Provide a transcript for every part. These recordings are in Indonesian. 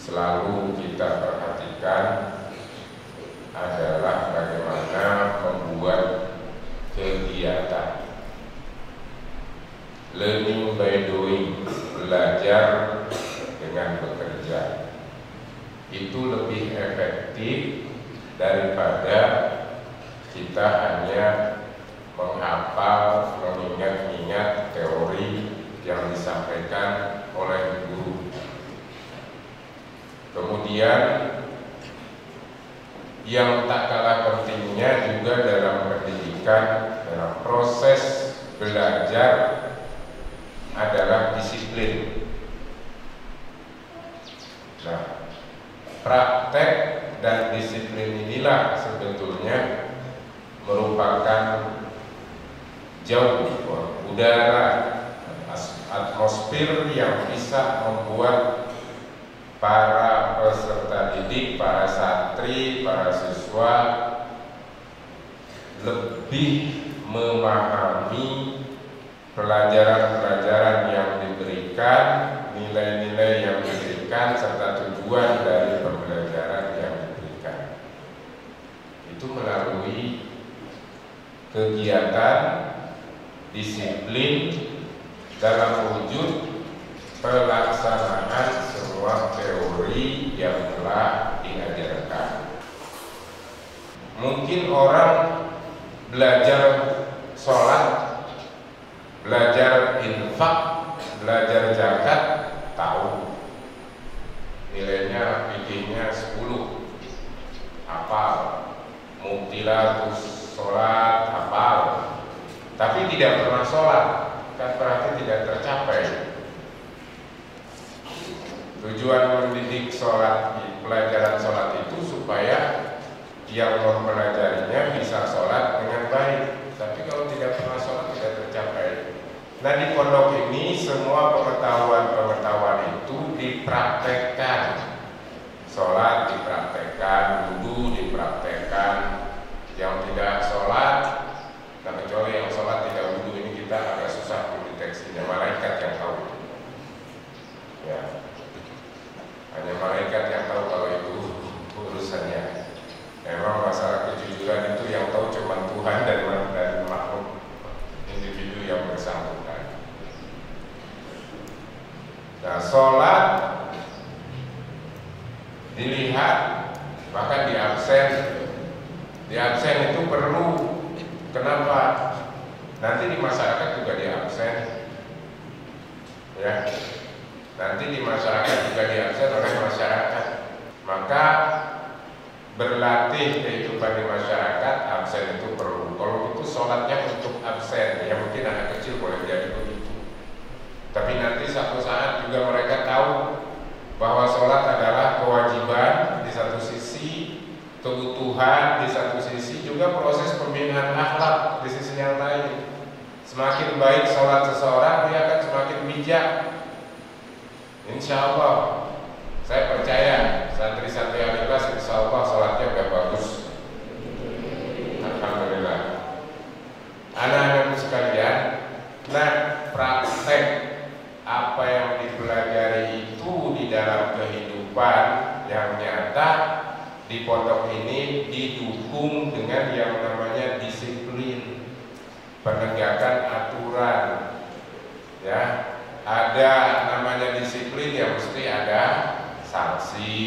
selalu kita perhatikan adalah bagaimana membuat kegiatan learning by doing, belajar dengan bekerja, itu lebih efektif daripada kita hanya menghafal, mengingat-ingat teori yang disampaikan oleh guru. Kemudian yang tak kalah pentingnya juga dalam pendidikan, dalam proses belajar adalah disiplin. Nah, praktek dan disiplin inilah sebetulnya merupakan jauh udara, atmosfer yang bisa membuat para peserta didik, para santri, para siswa lebih memahami pelajaran-pelajaran yang diberikan, nilai-nilai yang diberikan, serta tujuan dari pembelajaran yang diberikan. Itu melalui kegiatan disiplin dalam wujud pelaksanaan semua teori yang telah diajarkan. Mungkin orang belajar sholat, belajar infak, belajar zakat, tahu nilainya, fikihnya 10, hafal, mubtilatus sholat, hafal, tapi tidak pernah sholat, kan berarti tidak tercapai. Tujuan mendidik sholat, pelajaran sholat itu supaya yang mempelajarinya bisa sholat dengan baik. Tapi kalau tidak pernah sholat tidak tercapai. Nah, di pondok ini semua pengetahuan itu dipraktekkan. Sholat dipraktekkan, wudhu dipraktekkan. Yang tidak sholat, nah kecuali yang sholat tidak wudhu ini kita agak susah mendeteksinya. Malaikat yang tahu. Ya, hanya malaikat yang tahu kalau itu urusannya. Memang masalah kejujuran itu yang tahu cuma Tuhan dan makhluk individu yang bersangkutan. Nah, sholat dilihat, bahkan di absen. Di absen itu perlu. Kenapa? Nanti di masyarakat juga di absen. Ya. Nanti di masyarakat juga di absen oleh masyarakat. Maka berlatih kehidupan di masyarakat, absen itu perlu. Kalau itu sholatnya untuk absen, ya mungkin anak kecil boleh jadi begitu. Tapi nanti satu saat juga mereka tahu bahwa sholat adalah kewajiban di satu sisi, kebutuhan di satu sisi, juga proses pembinaan akhlak di sisi yang lain. Semakin baik sholat seseorang, dia akan semakin bijak. Insya Allah, saya percaya santri-santri Al-Ikhlas insya Allah sholatnya udah bagus. Alhamdulillah. Anak-anakku sekalian, nah praktek apa yang dipelajari itu di dalam kehidupan yang nyata di pondok ini didukung dengan yang namanya disiplin, penegakan aturan. Ya, ada namanya disiplin ya mesti ada sanksi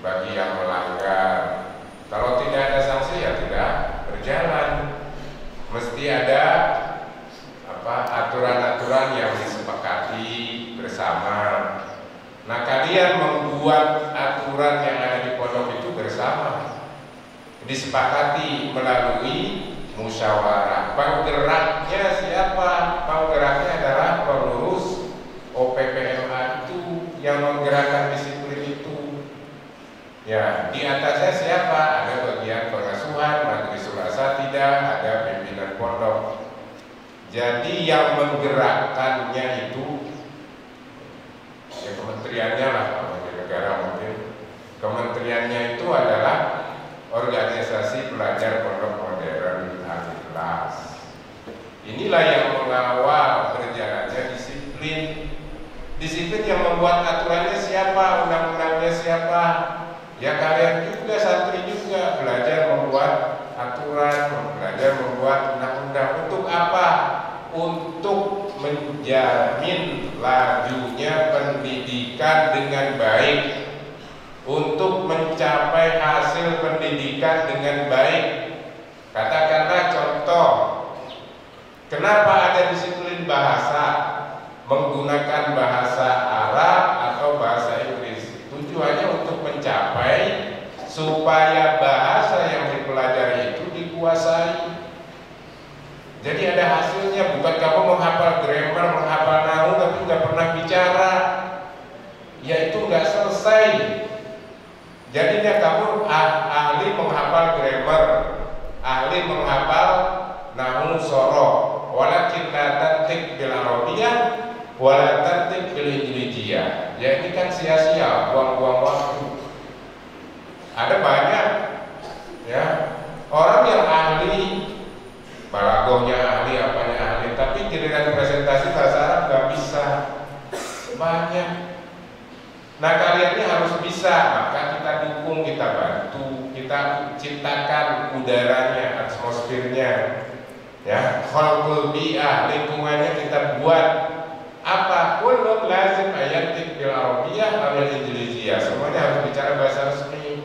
bagi yang melanggar. Kalau tidak ada sanksi ya tidak berjalan. Mesti ada aturan-aturan yang disepakati bersama. Nah, kalian membuat aturan yang ada di pondok itu bersama, disepakati melalui musyawarah. Penggeraknya siapa? Penggeraknya adalah pengurus OPPMA itu yang menggerakkan disiplin itu. Ya, di atasnya siapa? Ada bagian pengasuhan, majelis asatidah, ada pimpinan pondok. Jadi yang menggerakkannya itu ya kementeriannya lah, kalau di negara mungkin kementeriannya itu adalah organisasi pelajar pondok modern Al-Ikhlas. Inilah yang mengawal berjalannya disiplin. Disiplin yang membuat aturannya siapa, undang-undangnya siapa. siapa? Ya kalian juga, santri juga belajar membuat aturan, belajar membuat undang-undang. Untuk apa? Untuk menjamin lajunya pendidikan dengan baik, untuk mencapai hasil pendidikan dengan baik. Katakanlah contoh, kenapa ada disiplin bahasa, menggunakan bahasa Arab atau bahasa Inggris? Tujuannya untuk mencapai supaya bahasa yang dipelajari itu dikuasai. Jadi ada hasilnya, bukan kamu menghafal grammar, menghafal nahu tapi nggak pernah bicara, ya itu nggak selesai. Jadinya kamu ahli menghafal grammar, ahli menghafal nahu soroh, walakin la tantik bil arabiyah wala tantik bil injiliyah. Ya ini kan sia-sia, buang-buang waktu. Ada banyak ya orang yang ahli balagohnya, ahli apanya ahli, tapi giliran presentasi bahasa Arab nggak bisa. Banyak. Nah kalian ini harus bisa, maka kita dukung, kita bantu, kita ciptakan udaranya, atmosfernya, ya, khalqul bi'ah, lingkungannya kita buat. Apa? Kullun lazim ayatik bil arabiyah awal injiliyah. Semuanya harus bicara bahasa resmi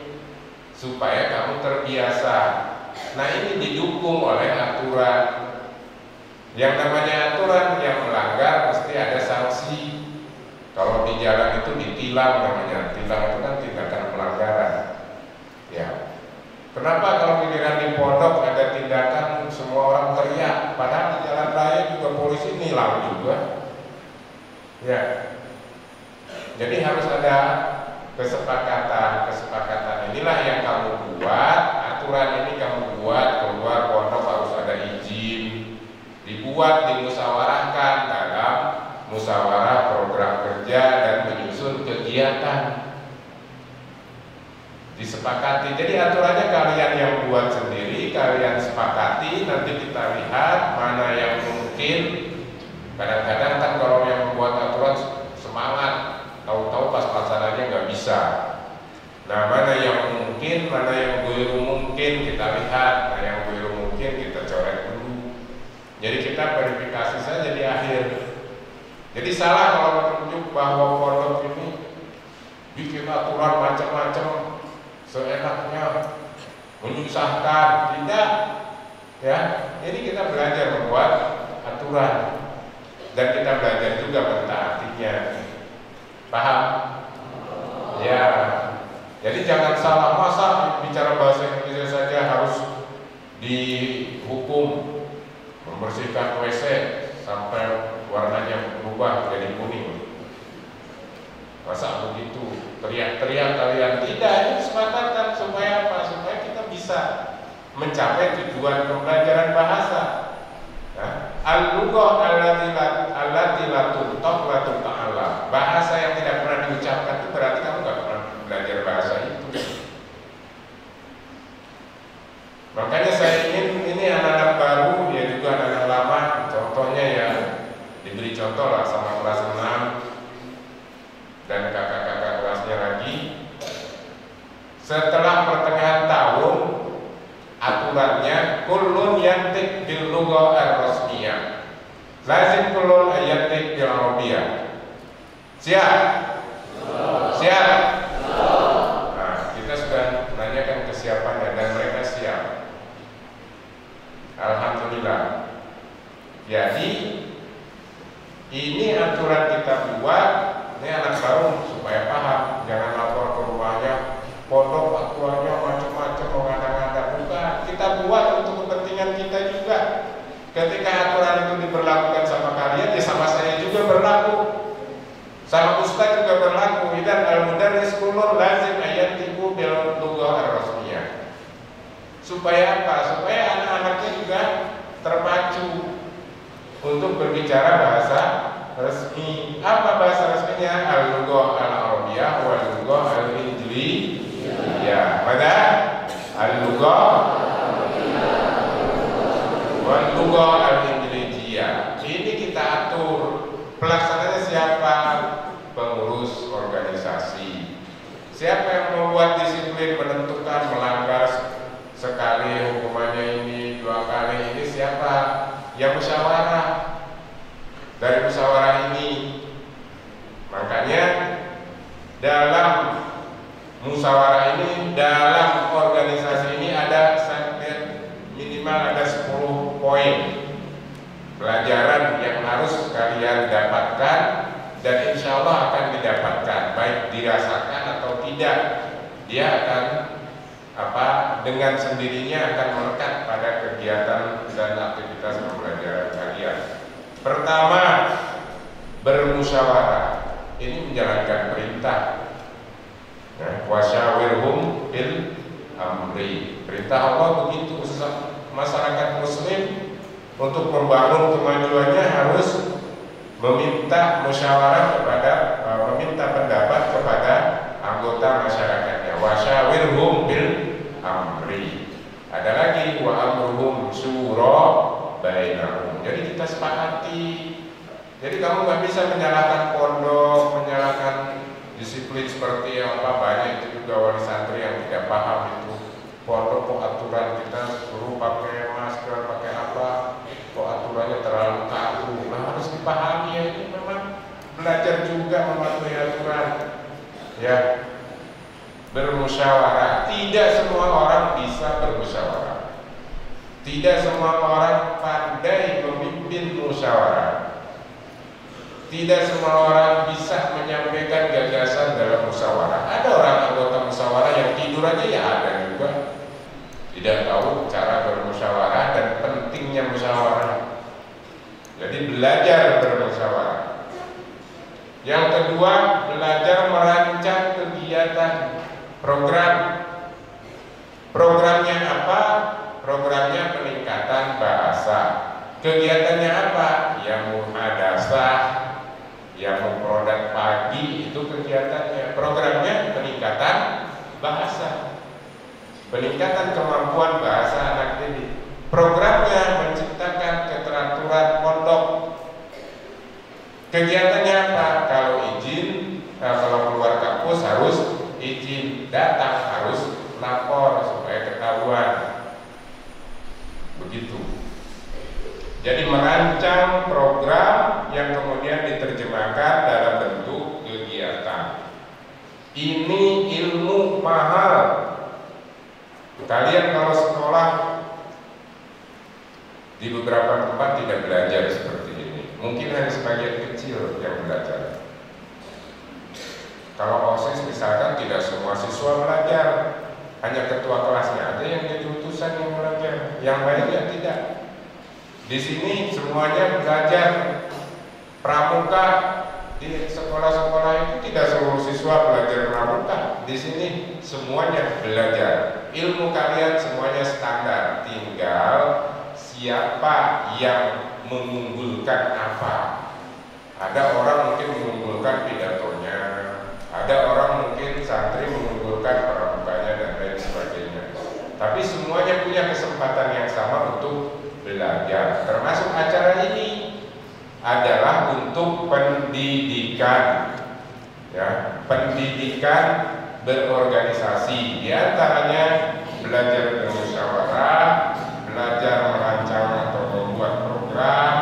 supaya kamu terbiasa. Nah ini didukung oleh aturan. Yang namanya aturan, yang melanggar mesti ada sanksi. Kalau di jalan itu ditilang namanya. Tilang itu kan tindakan pelanggaran. Ya. Kenapa kalau giliran di pondok ada tindakan semua orang teriak, padahal di jalan raya juga polisi nilang juga. Ya. Jadi harus ada kesepakatan. Inilah yang kamu buat. Aturan ini kamu buat, keluar pondok harus ada izin, dibuat, dimusyawarahkan dalam musyawarah program kerja dan menyusun kegiatan, disepakati. Jadi aturannya kalian yang buat sendiri, kalian sepakati, nanti kita lihat mana yang mungkin. Kadang-kadang kan kalau yang membuat aturan semangat, tahu-tahu pas pelaksananya nggak bisa. Nah mana yang mungkin, mana yang belum mungkin kita lihat, nah yang belum mungkin kita coret dulu. Jadi kita verifikasi saja di akhir. Jadi salah kalau menunjuk bahwa pondok ini bikin aturan macam-macam seenaknya, menyusahkan. Tidak, ya. Jadi kita belajar membuat aturan dan kita belajar juga mentaatinya. Paham? Ya. Jadi jangan salah, masa bicara bahasa Indonesia saja harus dihukum membersihkan WC sampai warnanya berubah jadi kuning. Masa begitu teriak-teriak kalian? Tidak, ini kesepakatan supaya apa? Supaya kita bisa mencapai tujuan pembelajaran bahasa. Al-lughah allati la tunṭaq la tuta'allam. Bahasa yang tidak pernah diucapkan itu berarti kamu nggak pernah belajar bahasa itu. Makanya saya ingin ini anak-anak baru, ya juga anak-anak lama. Contohnya ya diberi contoh lah sama kelas 6 dan kakak-kakak kelasnya lagi. Setelah pertengahan tahun, aturannya kullun yantik bil lughah ar-rasmiyah. Lazim kullun yantik bil arabiyah. Siap? Siap? Nah, kita sudah menanyakan kesiapannya dan mereka siap. Alhamdulillah. Jadi ini aturan kita buat, ini anak baru supaya paham, jangan lapor ke rumahnya pondok aturannya macam-macam mengada-ngada. Bukan, kita buat untuk kepentingan kita juga. Ketika aturan itu diberlakukan sama kalian, ya sama saya juga berlaku, sama ustaz juga berlaku. Dan al-mudarris kullun lazim ayatiku bil lughah ar-rasmiyah. Supaya apa? Supaya anak-anaknya juga terpacu untuk berbicara bahasa resmi. Apa bahasa resminya? Al-lughah al-arabiyah wal lughah al-injiliyah. Mana? Al-lughah wal lughah al-injiliyah. Ini kita atur. Pelaksananya siapa? Pengurus organisasi. Siapa yang membuat disiplin, menentukan melanggar sekali hukumannya ini, 2 kali ini, siapa? Yang musyawarah. Dari musyawarah ini, makanya dalam musyawarah ini, dalam organisasi ini ada minimal ada 10 poin pelajaran yang harus kalian dapatkan, dan insya Allah akan didapatkan, baik dirasakan atau tidak. Dia akan dengan sendirinya akan melekat pada kegiatan dan aktivitas pembelajaran kalian. Pertama, bermusyawarah. Ini menjalankan perintah. Wasyawirhum fil amri. Perintah Allah begitu. Masyarakat muslim untuk membangun kemajuannya harus meminta musyawarah meminta pendapat kepada anggota masyarakatnya. Wasyawirhum bil amri. Ada lagi wa amruhum syura bainahum. Jadi kita sepakati. Jadi kamu nggak bisa menyalahkan pondok, menyalahkan disiplin seperti apa. Banyak itu juga wali santri yang tidak paham itu. Pondok kok aturan kita suruh pakai masker, pakai apa? Kok aturannya terlalu kaku? Nah, harus dipahami ya, ini memang belajar juga mematuhi aturan. Ya, bermusyawarah. Tidak semua orang bisa bermusyawarah. Tidak semua orang pandai memimpin musyawarah. Tidak semua orang bisa menyampaikan gagasan dalam musyawarah. Ada orang anggota musyawarah yang tidur aja, ya ada juga. Tidak tahu cara bermusyawarah dan pentingnya musyawarah. Jadi belajar bermusyawarah. Yang kedua, belajar merancang kegiatan, program. Programnya apa? Programnya peningkatan bahasa. Kegiatannya apa? Yang muhadasah, yang memproduk pagi, itu kegiatannya. Programnya peningkatan bahasa, peningkatan kemampuan bahasa anak didik. Programnya menciptakan keteraturan pondok. Kegiatannya apa? Kalau izin, kalau keluar kampus harus izin, datang harus lapor supaya ketahuan. Begitu. Jadi merancang program yang kemudian diterjemahkan dalam bentuk kegiatan. Ini ilmu mahal. Kalian kalau sekolah di beberapa tempat tidak belajar seperti ini. Mungkin hanya sebagian kecil yang belajar. Kalau OSIS misalkan tidak semua siswa belajar, hanya ketua kelasnya aja yang jadi utusan yang belajar, yang lainnya tidak. Di sini semuanya belajar. Pramuka di sekolah-sekolah itu tidak seluruh siswa belajar pramuka. Di sini semuanya belajar. Ilmu kalian semuanya standar. Tinggal siapa yang mengunggulkan apa. Ada orang mungkin mengunggulkan pidatonya, ada orang mungkin santri mengunggulkan pramukanya dan lain sebagainya. Tapi semuanya punya kesempatan yang sama untuk belajar. Termasuk acara ini adalah untuk pendidikan, ya, pendidikan berorganisasi. Di antaranya belajar bermusyawarah, belajar merancang atau membuat program,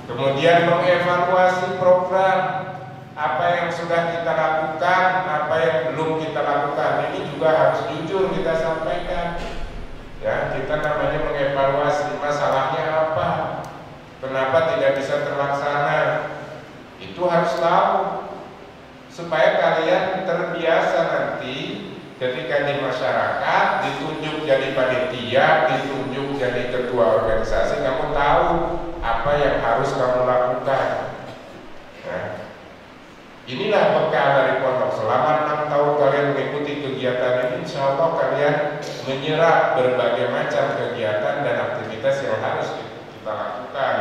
kemudian mengevaluasi program, apa yang sudah kita lakukan, apa yang belum kita lakukan. Ini juga harus jujur kita sampaikan. Ya, kita namanya mengevaluasi masalahnya apa, kenapa tidak bisa terlaksana. Itu harus tahu supaya kalian terbiasa nanti ketika di masyarakat ditunjuk jadi panitia, ditunjuk jadi ketua organisasi, kamu tahu apa yang harus kamu lakukan. Nah, inilah bekal dari pondok. Selama 6 tahun kalian mengikuti kegiatan ini, insya Allah kalian menyerap berbagai macam kegiatan dan aktivitas yang harus kita lakukan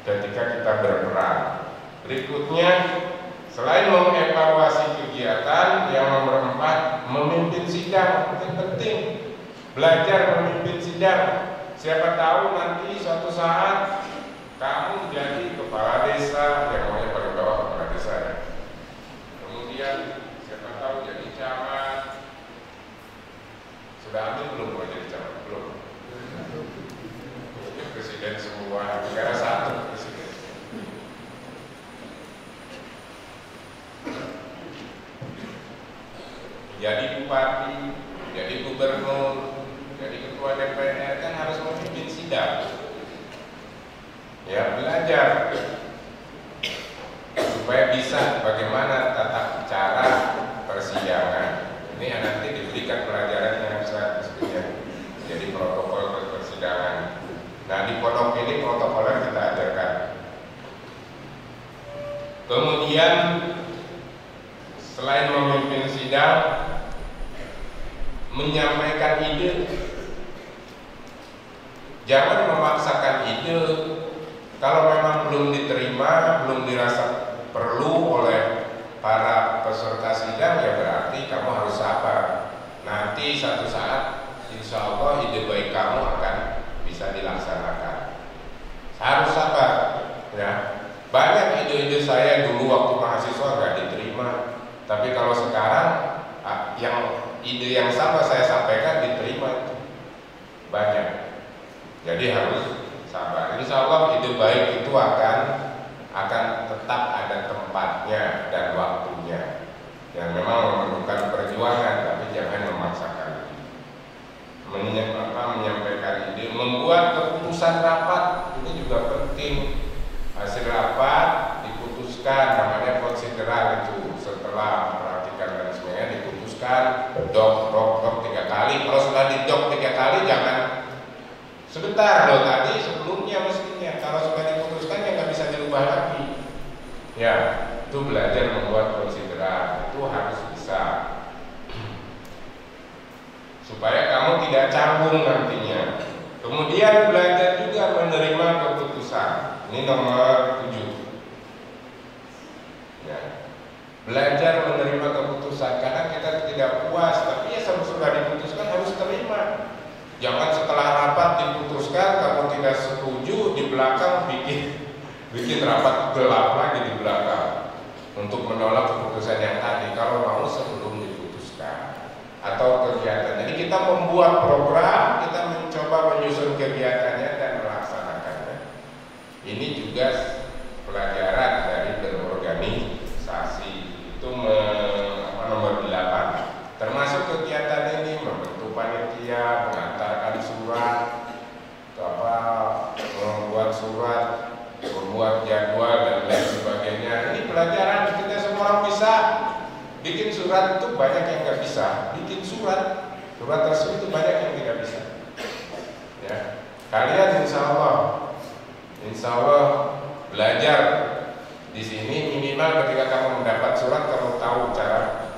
ketika kita berperan. Berikutnya, selain mengevaluasi kegiatan, yang nomor 4, memimpin sidang. Itu penting, belajar memimpin sidang. Siapa tahu nanti suatu saat kamu jadi kepala desa, yang namanya paling bawah kepala desa ya. Kemudian siapa tahu jadi camat, Udah ambil belum mau jadi calon? Belum. Ini presiden semua negara satu presiden. Jadi bupati, jadi gubernur, jadi ketua DPR kan harus memimpin sidang. Ya, belajar supaya bisa bagaimana tata cara persidangan. Ini nanti diberikan pelajaran yang sangat mestinya. Jadi protokol persidangan. Nah, di pondok ini protokolnya kita ajarkan. Kemudian selain memimpin sidang, menyampaikan ide. Jangan memaksakan ide. Kalau memang belum diterima, belum dirasa perlu oleh para peserta sidang, ya berarti kamu harus sabar. Nanti satu saat, insya Allah ide baik kamu akan bisa dilaksanakan. Harus sabar, ya. Banyak ide-ide saya dulu waktu mahasiswa nggak diterima, tapi kalau sekarang yang ide yang sama saya sampaikan diterima itu banyak. Jadi harus sabar. Insya Allah ide baik itu akan tetap ada tempatnya dan waktunya. Yang memang memerlukan perjuangan, tapi jangan memaksakan. Menyampaikan ide, membuat keputusan rapat ini juga penting. Hasil rapat diputuskan, namanya konsideran itu. Setelah memperhatikan dan semuanya diputuskan, dok 3 kali. Kalau sudah didok 3 kali jangan sebentar loh, tadi sebelumnya mestinya. Kalau sudah diputuskan ya nggak bisa dirubah lagi. Ya, itu belajar membuat konsideran itu harus bisa, supaya kamu tidak canggung nantinya. Kemudian belajar juga menerima keputusan. Ini nomor 7. Ya. Belajar menerima keputusan. Kadang kita tidak puas, tapi ya sudah diputuskan harus terima. Jangan setelah rapat diputuskan kamu tidak setuju, di belakang bikin rapat gelap lagi di belakang untuk menolak keputusan yang tadi. Kalau mau sebelum diputuskan atau kegiatan. Jadi kita membuat program, kita mencoba menyusun kegiatannya dan melaksanakannya. Ini juga pelajaran dari berorganisasi. Itu nomor 8. Termasuk kegiatan ini membentuk panitia, mengantarkan surat, membuat surat, membuat jadwal dan lain sebagainya. Ini pelajaran, kita semua orang bisa. Bikin surat itu banyak yang nggak bisa. Bikin surat resmi itu banyak yang tidak bisa. Ya, kalian insya Allah belajar di sini minimal ketika kamu mendapat surat kamu tahu cara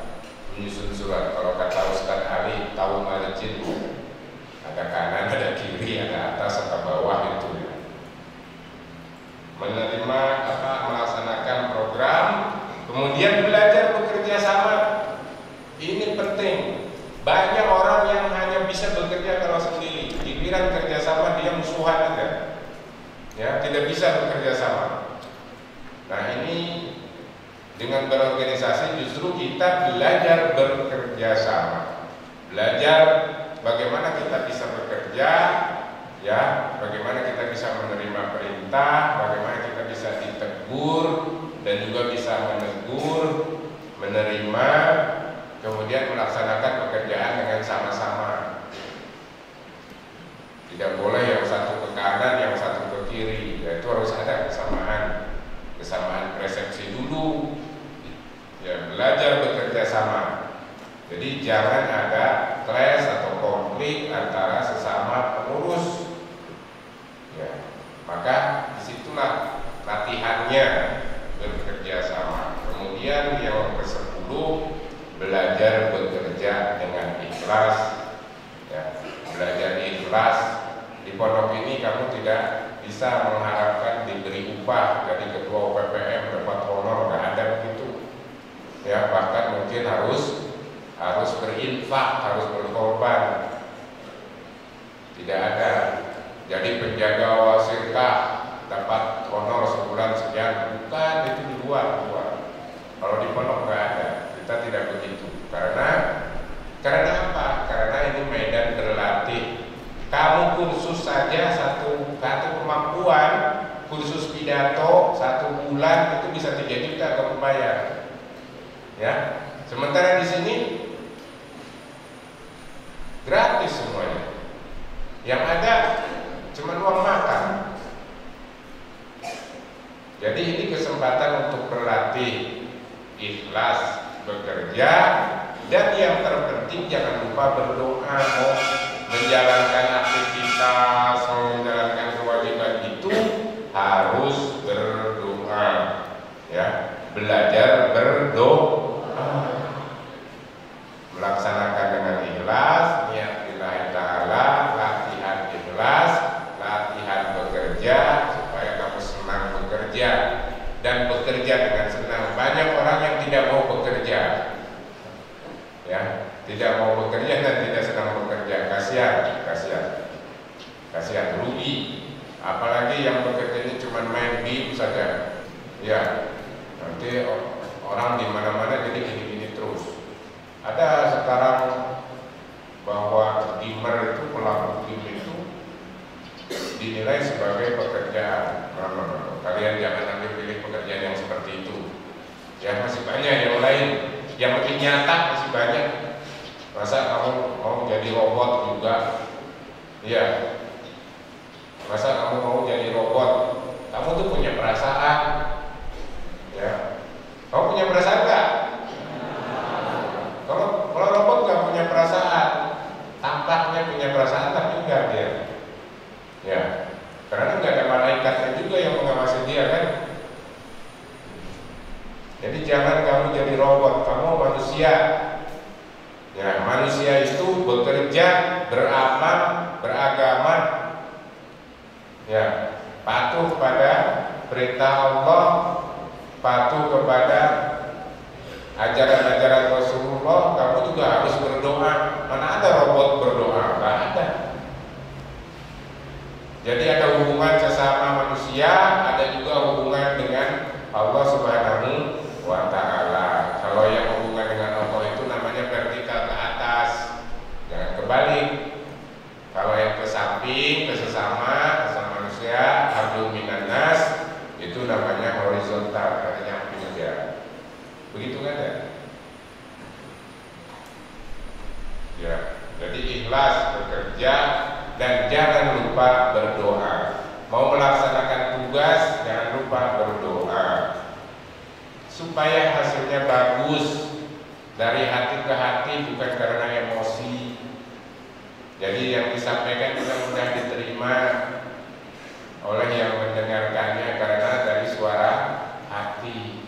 menyusun surat. Kalau kata Ustaz Ali, tahu margin, ada kanan, ada kiri, ada atas, ada bawah itu. Ya. Menerima melaksanakan program, kemudian belajar bekerja sama. Ini penting. Banyak orang yang hanya bisa bekerja kalau sendiri. Giliran kerja sama dia musuhan aja. Ya, tidak bisa bekerja sama. Nah, ini dengan berorganisasi justru kita belajar bekerja sama. Belajar bagaimana kita bisa bekerja, ya, bagaimana kita bisa menerima perintah, bagaimana kita bisa ditegur dan juga bisa menegur, menerima, kemudian melaksanakan pekerjaan dengan sama-sama. Tidak boleh yang satu ke kanan, yang satu ke kiri. Yaitu harus ada kesamaan persepsi dulu. Ya, belajar bekerja sama. Jadi jangan ada clash atau konflik antara sesama pengurus. Ya, maka disitulah latihannya bekerja sama. Kemudian yang ke-10, belajar bekerja dengan ikhlas. Ya, belajar ikhlas. Di pondok ini kamu tidak bisa mengharapkan diberi upah dari ketua UPPM dapat honor, nggak ada begitu. Ya, bahkan mungkin harus berinfak, harus berkorban. Tidak ada. Jadi penjaga wasirkah dapat honor sebulan sekian, bukan, itu di luar. Kalau di pondok nggak ada, kita tidak begitu. Karena apa? Karena ini medan Sementara di sini gratis semuanya. Yang ada cuma uang makan. Jadi ini kesempatan untuk berlatih ikhlas bekerja, dan yang terpenting jangan lupa berdoa. Mau menjalankan aktivitas, mau menjalankan kewajiban itu harus berdoa, ya. Belajar berdoa, melaksanakan dengan ikhlas, niat lillahi ta'ala, latihan ikhlas, latihan bekerja supaya kamu senang bekerja dan bekerja dengan senang. Banyak orang yang tidak mau bekerja, ya, tidak mau bekerja dan tidak senang bekerja. Kasihan, rugi. Apalagi yang bekerja ini cuma main game saja, ya. Nanti orang di mana-mana jadi gini-gini terus. Ada sekarang bahwa gamer itu, pelaku game itu dinilai sebagai pekerjaan. Kalian jangan ambil pilih pekerjaan yang seperti itu. Ya, masih banyak yang lain yang lebih nyata, masih banyak. Masa kamu mau jadi robot juga? Ya. Masa kamu mau jadi robot? Kamu tuh punya perasaan. Ya. Kamu punya perasaan nggak? Kalau robot nggak punya perasaan, tampaknya punya perasaan tapi nggak dia. Ya. Karena nggak ada malaikatnya juga yang mengawasi dia kan. Jadi jangan kamu jadi robot, kamu manusia. Ya, manusia itu bekerja, beramal, beragama, ya, patuh pada perintah Allah, patuh kepada ajaran-ajaran Rasulullah. Kamu juga harus berdoa. Mana ada robot berdoa? Nggak ada. Jadi ada hubungan sesama manusia, ada juga hubungan dengan Allah Subhanahu wa ta'ala. Kalau yang hubungan dengan Allah itu namanya vertikal, ke atas, jangan kebalik. Kalau yang ke samping, ke sesama manusia, hablum minan nas, itu namanya horizontal, karena nyamping aja. Begitu kan ya? Ya, jadi ikhlas bekerja dan jangan lupa berdoa. Mau melaksanakan tugas, jangan lupa berdoa supaya hasilnya bagus, dari hati ke hati, bukan karena emosi. Jadi yang disampaikan mudah-mudahan diterima oleh yang mendengarkannya karena dari suara hati,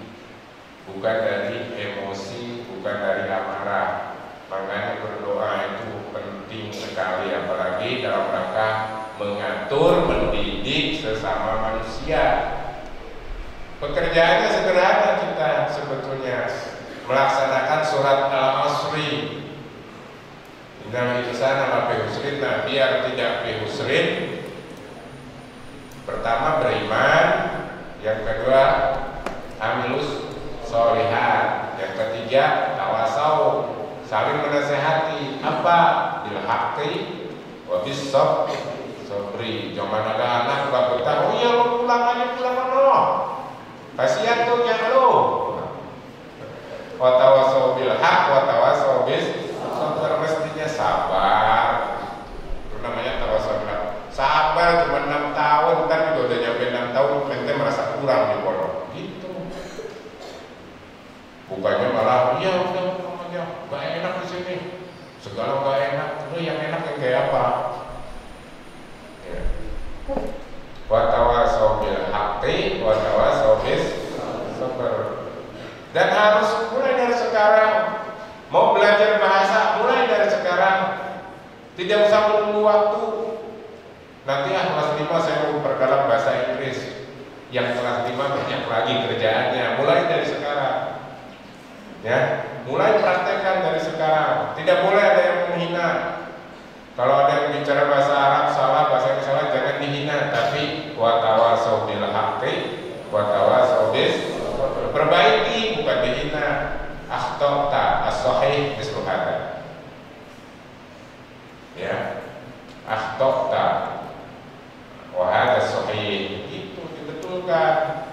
bukan dari emosi, bukan dari amarah. Makanya berdoa itu penting sekali, apalagi dalam rangka mengatur, mendidik sesama manusia. Pekerjaannya sederhana kita sebetulnya, melaksanakan surat Al-Asri. Innal insana lafi khusrin. Nah, biar tidak fi khusrin, pertama beriman, yang kedua amilus sholihat, yang ketiga tawasau, saling menasehati. Apa? Bil haqqi wa bis sabri. Jangan ada anak nggak betah, oh iya lo pulang aja, kasihan tuh ya lo. Wa tawasau bil haqq wa tawasau bis sabr. Mestinya sabar. Itu namanya tawasau bil haqq. Sabar cuma 6 tahun, kan juga udah nyampe 6 tahun, ente merasa kurang di pondok. Gitu. Bukannya malah, iya udah namanya gak enak di sini, segala gak enak. Lu yang enak yang kayak apa? Ya. Wa tawasau bil haqqi wa tawasau bis sabr. Dan harus mulai dari sekarang. Mau belajar bahasa, mulai dari sekarang. Tidak usah menunggu waktu. Nanti kelas 5 saya mau memperdalam bahasa Inggris. Yang kelas 5 banyak lagi kerjaannya. Mulai dari sekarang. Ya, mulai praktekkan dari sekarang. Tidak boleh ada yang menghina. Kalau ada yang bicara bahasa Arab salah, bahasa Inggris salah, jangan dihina. Tapi wa tawasau bil haqqi wa tawasau bis, perbaiki, bukan dihina. Akhtota as-sahih mislu hada. Ya, akhtota wa hada sahih, itu dibetulkan.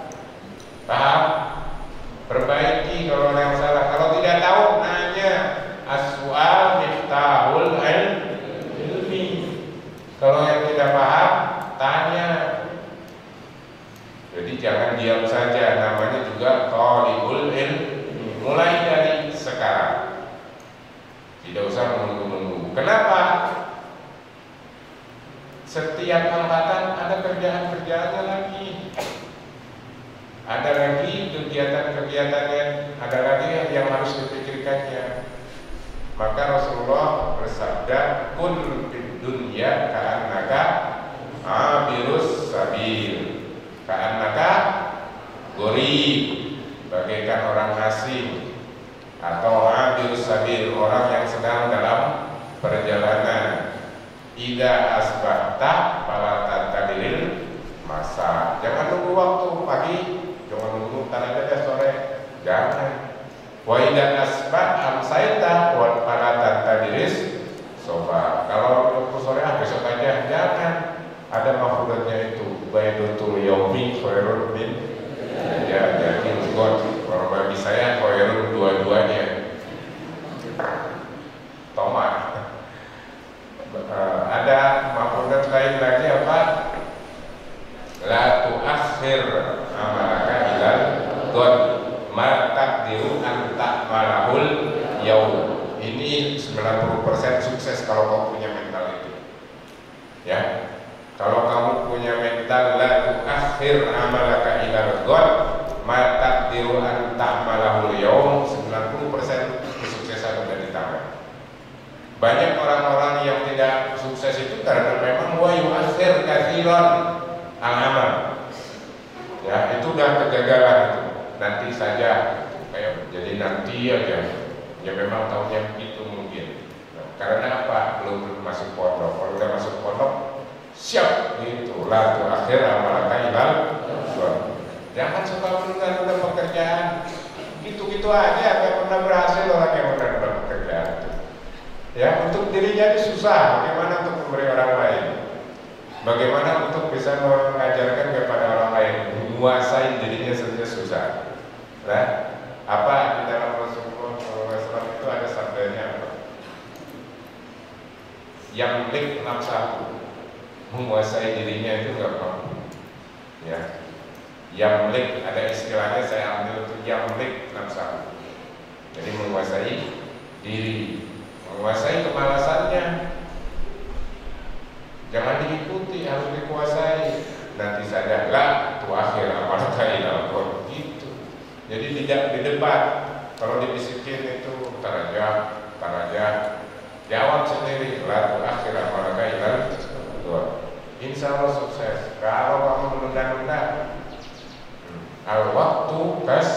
Paham? Perbaiki kalau ada yang salah. Kalau tidak tahu, nanya. diam saja, namanya juga thalibul ilm. Mulai dari sekarang, tidak usah menunggu-nunggu. Kenapa? Setiap angkatan ada kerjaan-kerjaannya lagi, ada lagi kegiatan-kegiatannya, ada lagi yang harus dipikirkannya. Maka Rasulullah bersabda, kun fid dunya ka'annaka abirus sabil, ka'annaka gharib, bagaikan orang asing, atau abirus sabil, orang yang sedang dalam perjalanan. Ida asbahta fala tantadil masa, jangan nunggu waktu pagi, jangan nunggu tanda aja sore, jangan. Wa ida asbah amsaita wa fala tantadiris sofa, kalau waktu sore besok aja, jangan. Ada mafhulatnya itu, baidutul yaumi khairun min, ya jadi God, kalau bagi saya khairun dua-duanya. Tomat. Ada mafhulat lain lagi apa? La tuakhir amalaka ilal God, ma taqdiru an ta'malahul yaum. Ini 90% sukses kalau kamu punya mental itu. Ya. Kalau kamu punya mental la tuakhir amalaka ilal God, ma taqdiru an ta'malahul yaum, 90% kesuksesan sudah ditambah. Banyak orang-orang yang tidak sukses itu karena memang wa yu'akhir katsiran al-amal. Ya, itu udah kegagalan itu. Nanti saja, kayak jadi nanti aja. Ya memang tahunnya begitu mungkin. Nah, karena apa? Belum masuk pondok. Kalau udah masuk pondok, siap gitu. La tu'akhir amalaka ilal God. Jangan suka menunda-nunda pekerjaan. Gitu-gitu aja, gak pernah berhasil orang yang menunda pekerjaan itu. Ya, untuk dirinya itu susah, bagaimana untuk memberi orang lain? Bagaimana untuk bisa mengajarkan kepada orang lain? Menguasai dirinya saja susah. Nah, apa di dalam Rasulullah SAW itu ada sabdanya apa? Yang lik nafsahu, menguasai dirinya itu nggak mampu. Ya, yang lik ada istilahnya, saya ambil itu yang lik nafsahu. Jadi menguasai diri, menguasai kemalasannya. Jangan diikuti, harus dikuasai. Nanti saja lah tu akhir amalaka ilal God gitu. Jadi tidak didebat. Kalau dibisikin itu tar aja, jawab sendiri lah tu akhir amalaka ilal God. Insya Allah sukses. Kalau kamu menunda-nunda, al waktu kas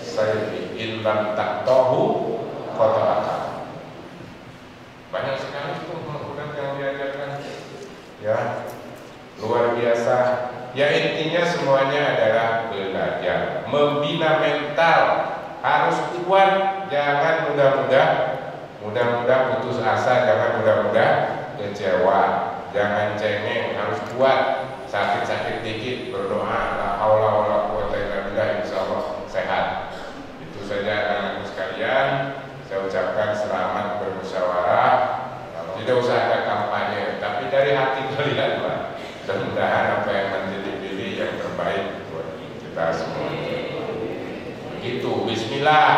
sayyi in lam taqtahu qata'aka. Banyak sekali itu mudah yang diajarkan. Ya, luar biasa. Ya intinya semuanya adalah belajar, membina mental, harus kuat, jangan mudah-mudah putus asa, jangan mudah-mudah kecewa, jangan cengeng, harus kuat. Sakit-sakit dikit berdoa, la haula wala quwata illa billah, insyaallah sehat. Itu saja anak-anak sekalian, saya ucapkan selamat bermusyawarah. Tidak usah ada kampanye, tapi dari hati kalian lah. Mudah-mudahan apa yang menjadi pilih yang terbaik buat kita semua. Begitu, bismillah.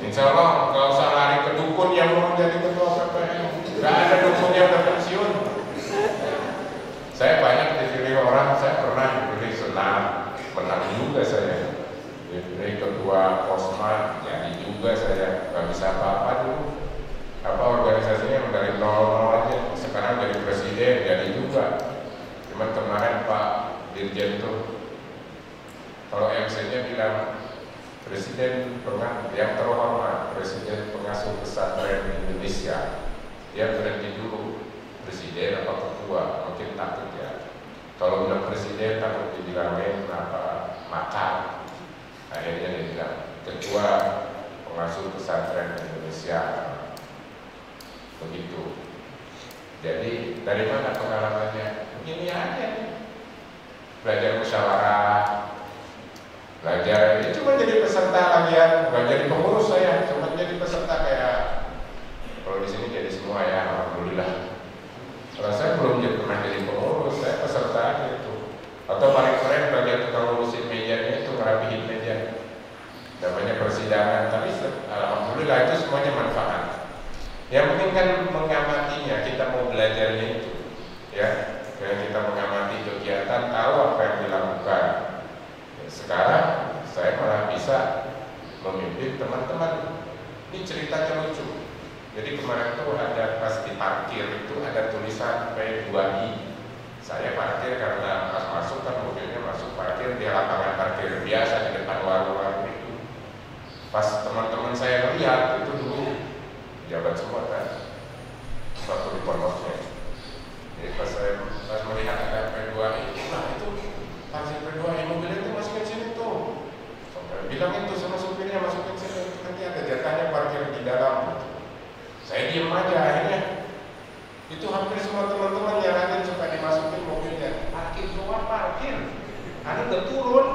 Insya Allah nggak usah lari ke dukun yang mau jadi ketua PPM. Nggak ada dukun yang udah pensiun. Saya banyak dipilih orang, saya pernah dipilih senang, menang juga saya. Dipilih ketua Posma, jadi juga saya. Nggak bisa apa-apa dulu. Apa organisasinya dari nol aja, sekarang jadi presiden, jadi juga. Cuman kemarin Pak Dirjen tuh, kalau MC-nya bilang presiden yang terhormat, presiden pengasuh pesantren Indonesia, dia berhenti dulu, presiden apa ketua, mungkin takut ya. Kalau bilang presiden takut dibilangin apa makar. Akhirnya dia bilang ketua pengasuh pesantren Indonesia. Begitu. Jadi dari mana pengalamannya? Ini aja nih. Belajar musyawarah, belajar ini cuma jadi peserta lagian, nggak jadi pengurus saya, cuma jadi peserta kayak kalau di sini jadi semua ya, alhamdulillah. Kalau saya belum pernah jadi pengurus, saya peserta aja itu. Atau paling keren bagian tukang ngurusin meja Yang penting kan mengamatinya, kita mau belajarnya itu, ya. Kayak kita mengamati kegiatan, tahu apa yang dilakukan. Sekarang saya malah bisa memimpin teman-teman. Ini ceritanya lucu. Jadi kemarin tuh ada pas di parkir itu ada tulisan P2I. Saya parkir karena pas masuk kan mobilnya masuk parkir di lapangan parkir biasa di depan warung-warung itu. Pas teman-teman saya lihat itu dulu jabat semua kan, waktu di pondoknya. Jadi pas melihat ada P2I, nah itu parkir P2I, mobilnya itu masukin sini tuh. Sampai bilang itu sama supirnya masukin sini, nanti ada jatahnya parkir di dalam. Saya diam aja akhirnya. Itu hampir semua teman-teman yang ada suka dimasukin mobilnya. Parkir keluar parkir. Ada udah turun.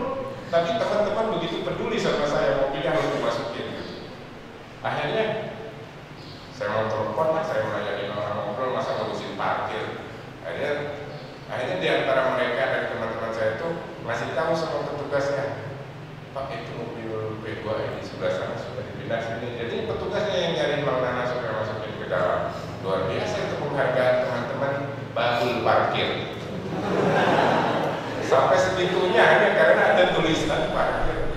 Tapi teman-teman begitu peduli sama saya, mobilnya harus dimasukin gitu. Akhirnya saya mau telepon lah, saya melayani orang ngobrol, masa ngurusin parkir. Akhirnya di antara mereka dan teman-teman saya itu masih tahu sama petugasnya, Pak itu mobil P2 di sebelah sana sudah dipindah sini. Jadi petugasnya yang nyari Bang Nana supaya masukin ke dalam. Luar biasa itu penghargaan teman-teman bagul parkir. Sampai segitunya hanya karena ada tulisan parkir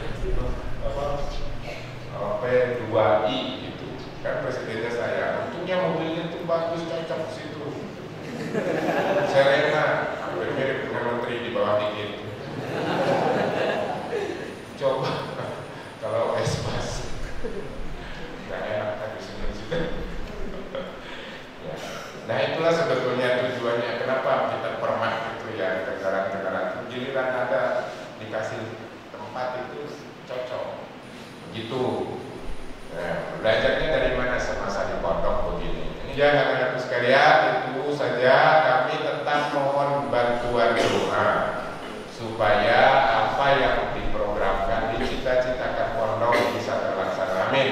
P2I gitu. Kan presidennya saya, untungnya mobilnya itu bagus, cocok ke situ. Serena, hampir mirip dengan menteri di bawah dikit. Coba kalau espas nggak enak tapi senyum-senyum. Ya. Nah itulah sebetulnya tujuannya kenapa kita permak itu ya, kendaraan-kendaraan giliran ada dikasih tempat itu cocok begitu. Nah, belajarnya dari mana semasa di pondok begini. Ini ya anak-anakku sekalian, itu saja kami tetap mohon bantuan doa supaya apa yang diprogramkan dicita-citakan pondok bisa terlaksana. Amin.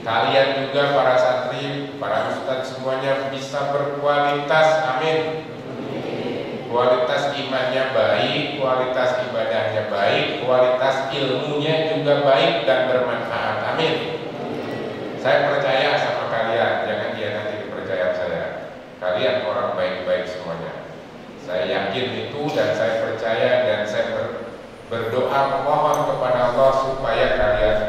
Kalian juga para santri, para ustadz semuanya bisa berkualitas. Amin. Kualitas imannya baik, kualitas ibadahnya baik, kualitas ilmunya juga baik dan bermanfaat. Amin. Saya percaya sama kalian, jangan dia nanti dipercaya saya. Kalian orang baik-baik semuanya. Saya yakin itu dan saya percaya dan saya berdoa memohon kepada Allah supaya kalian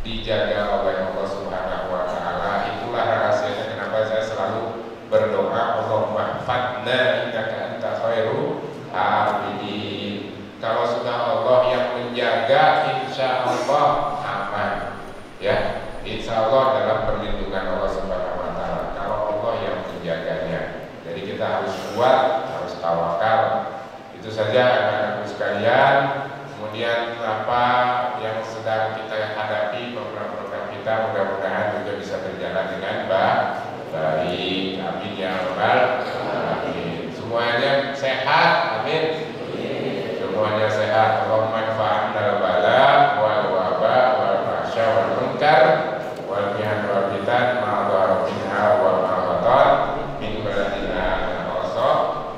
dijaga oleh Allah Subhanahu wa taala. Itulah rahasianya kenapa saya selalu berdoa Allahumma fadna innaka anta khairu hafidin. Kalau sudah Allah yang menjaga, insya Allah aman. Ya, insya Allah dalam perlindungan Allah Subhanahu wa taala. Kalau Allah yang menjaganya. Jadi kita harus kuat, harus tawakal. Itu saja anak-anakku sekalian. Kemudian apa yang sedang kita hadapi, program-program kita mudah-mudahan juga bisa berjalan dengan baik. Amin ya rabbal alamin. Semuanya sehat. Amin. Semuanya sehat. Allahumma fa'alna bala wal waba wal mahsya wal munkar wal mihan wal fitan ma dhahara minha wa ma batan min baladina al-aqsa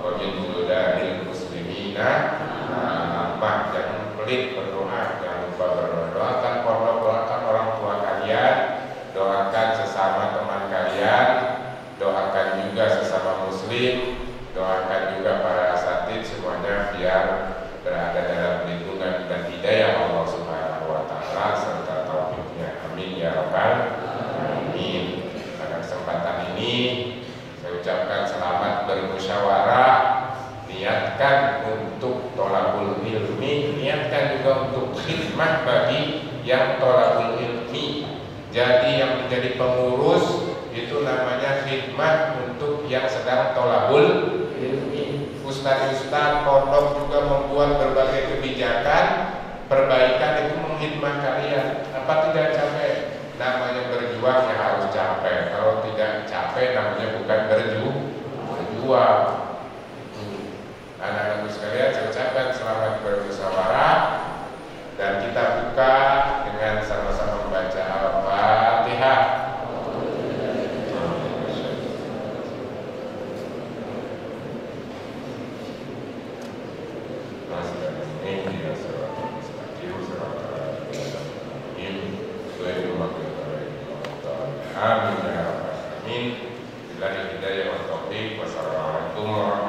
wa min buladil muslimina. Jangan pelit berdoa, jangan lupa berdoa. Doakan pondok, doakan orang tua kalian, doakan sesama teman kalian, doakan juga sesama muslim, doakan juga para asatid semuanya biar berada dalam lindungan dan hidayah Allah Subhanahu wa taala serta taufiknya. Amin ya rabbal alamin. Pada kesempatan ini saya ucapkan selamat bermusyawarah, niatkan untuk tolabul ilmi, niatkan juga untuk khidmat bagi yang tolabul ilmi. Jadi yang menjadi pengurus itu namanya khidmat untuk yang sedang tolabul ilmi. Ustaz-ustaz pondok juga membuat berbagai kebijakan perbaikan itu mengkhidmat kalian. Apa tidak capek? Namanya berjuang ya harus capek. Kalau tidak capek namanya bukan berjuang. Anak-anak sekalian, saya ucapkan selamat bermusyawarah dan kita buka dengan sama-sama membaca Al-Fatihah. Amin. Billahi hidayah wa taufiq. Wassalamualaikum warahmatullahi wabarakatuh.